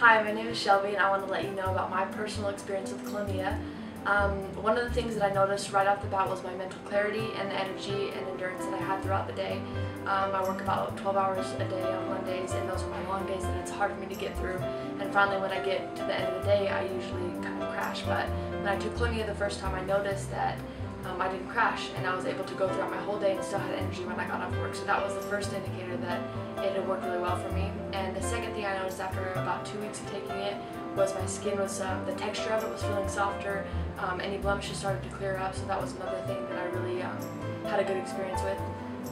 Hi, my name is Shelby, and I want to let you know about my personal experience with Klonia. One of the things that I noticed right off the bat was my mental clarity and the energy and endurance that I had throughout the day. I work about 12 hours a day on Mondays, and those are my long days and it's hard for me to get through. And finally, when I get to the end of the day, I usually kind of crash. But when I took Klonia the first time, I noticed that I didn't crash, and I was able to go throughout my whole day and still had energy when I got off work. So that was the first indicator that it had worked really well for me. And the second thing I noticed after about 2 weeks of taking it was my skin was, the texture of it was feeling softer. Any blemishes started to clear up, so that was another thing that I really had a good experience with.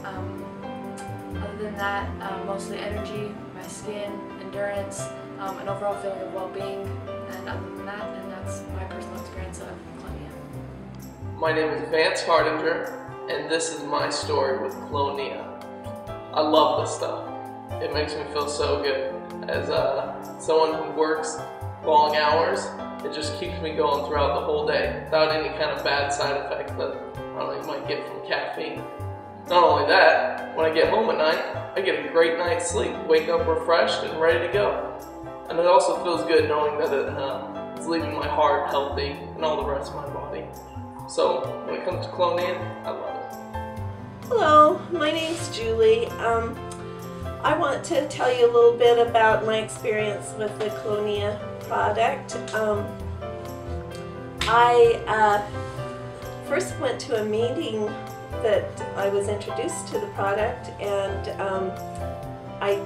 Other than that, mostly energy, my skin, endurance, an overall feeling of well-being, and other than that, and that's my personal experience of Klonia. My name is Vance Hardinger, and this is my story with Klonia. I love this stuff. It makes me feel so good. As someone who works long hours, it just keeps me going throughout the whole day without any kind of bad side effects that I don't know, you might get from caffeine. Not only that, when I get home at night, I get a great night's sleep, wake up refreshed and ready to go. And it also feels good knowing that it's leaving my heart healthy and all the rest of my body. So when it comes to Klonia, I love it. Hello, my name's Julie. I want to tell you a little bit about my experience with the Klonia product. I first went to a meeting that I was introduced to the product, and I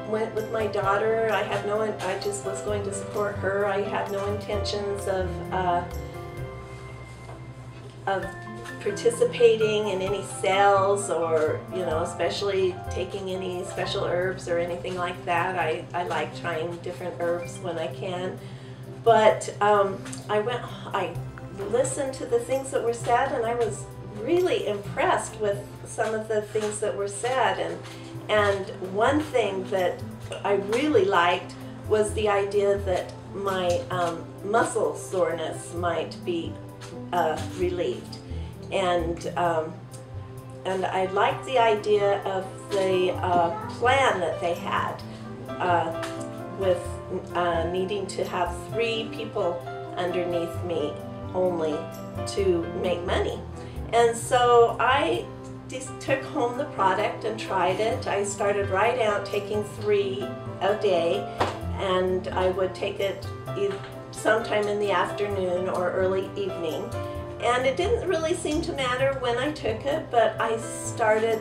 went with my daughter. I just was going to support her. I had no intentions of participating in any sales or, especially taking any special herbs or anything like that. I like trying different herbs when I can. But I listened to the things that were said, and I was really impressed with some of the things that were said. And one thing that I really liked was the idea that my muscle soreness might be relieved. And I liked the idea of the plan that they had with needing to have 3 people underneath me only to make money. And so I just took home the product and tried it. I started right out taking 3 a day, and I would take it sometime in the afternoon or early evening. And it didn't really seem to matter when I took it, but I started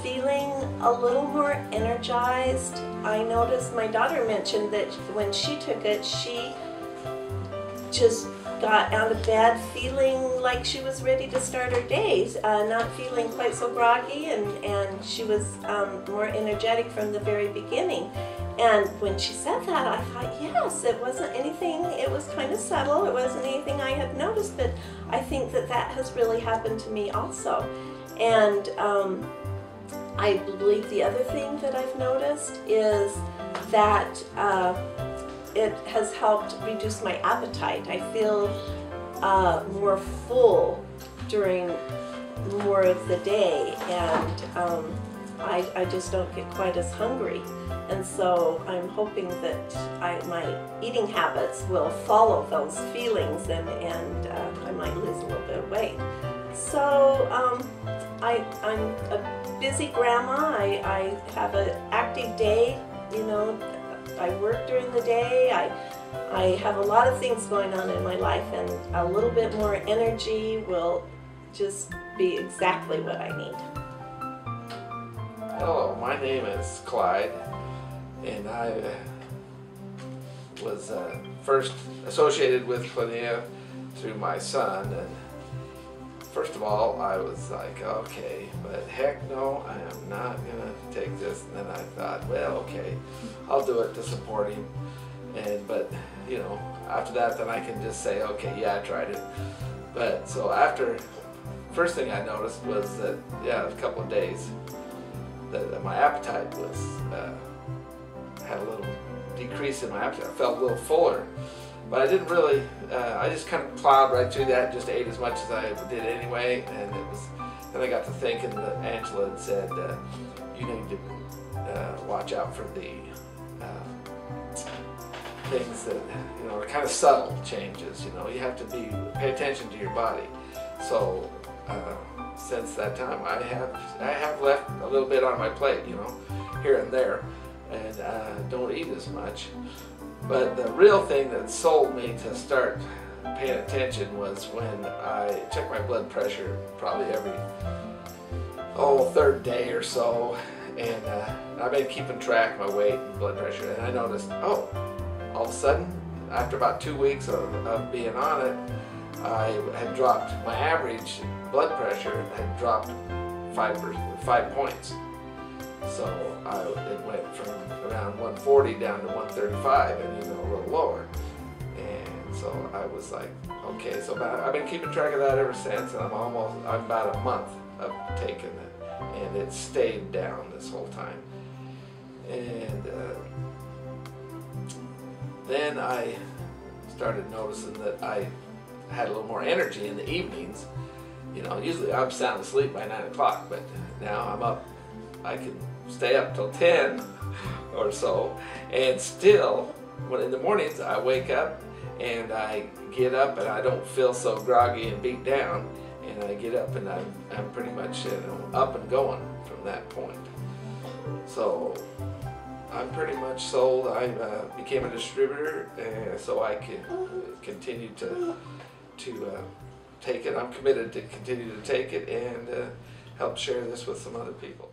feeling a little more energized. I noticed my daughter mentioned that when she took it, she just got out of bed feeling like she was ready to start her days, not feeling quite so groggy, and she was more energetic from the very beginning. And when she said that, I thought, yes, it wasn't anything, it was kind of subtle, it wasn't anything I had noticed, but I think that that has really happened to me also. And I believe the other thing that I've noticed is that it has helped reduce my appetite. I feel more full during more of the day, and I just don't get quite as hungry. And so I'm hoping that my eating habits will follow those feelings, and I might lose a little bit of weight. So I'm a busy grandma. I have an active day. I work during the day. I have a lot of things going on in my life, and a little bit more energy will just be exactly what I need. Hello, my name is Clyde, and I was first associated with Klonia through my son. And first of all, I was like, okay, but heck no, I am not gonna take this. And then I thought, well, okay, I'll do it to support him. But after that, then I can just say, okay, yeah, I tried it. But so first thing I noticed was that, a couple of days, that my appetite was, had a little decrease in my appetite. I felt a little fuller. But I didn't really, I just kind of plowed right through that, just ate as much as I did anyway. And then I got to thinking that Angela had said, you need to watch out for the things that, you know, are kind of subtle changes. You know, you have to pay attention to your body. So since that time, I have left a little bit on my plate, you know, here and there, and don't eat as much. But the real thing that sold me to start paying attention was when I checked my blood pressure probably every third day or so, and I've been keeping track of my weight and blood pressure, and I noticed, all of a sudden, after about 2 weeks of being on it, I had dropped, my average blood pressure had dropped 5 points. So it went from around 140 down to 135, and a little lower. And so I was like, okay, so I've been keeping track of that ever since, and I'm about a month of taking it, and it stayed down this whole time. And then I started noticing that I had a little more energy in the evenings. You know, usually I'm sound asleep by 9 o'clock, but now I'm up. I can stay up till 10 or so, and still, when in the mornings I wake up and I get up and I don't feel so groggy and beat down, and I get up and I'm pretty much up and going from that point. So I'm pretty much sold. I became a distributor, so I can continue to take it. I'm committed to continue to take it and help share this with some other people.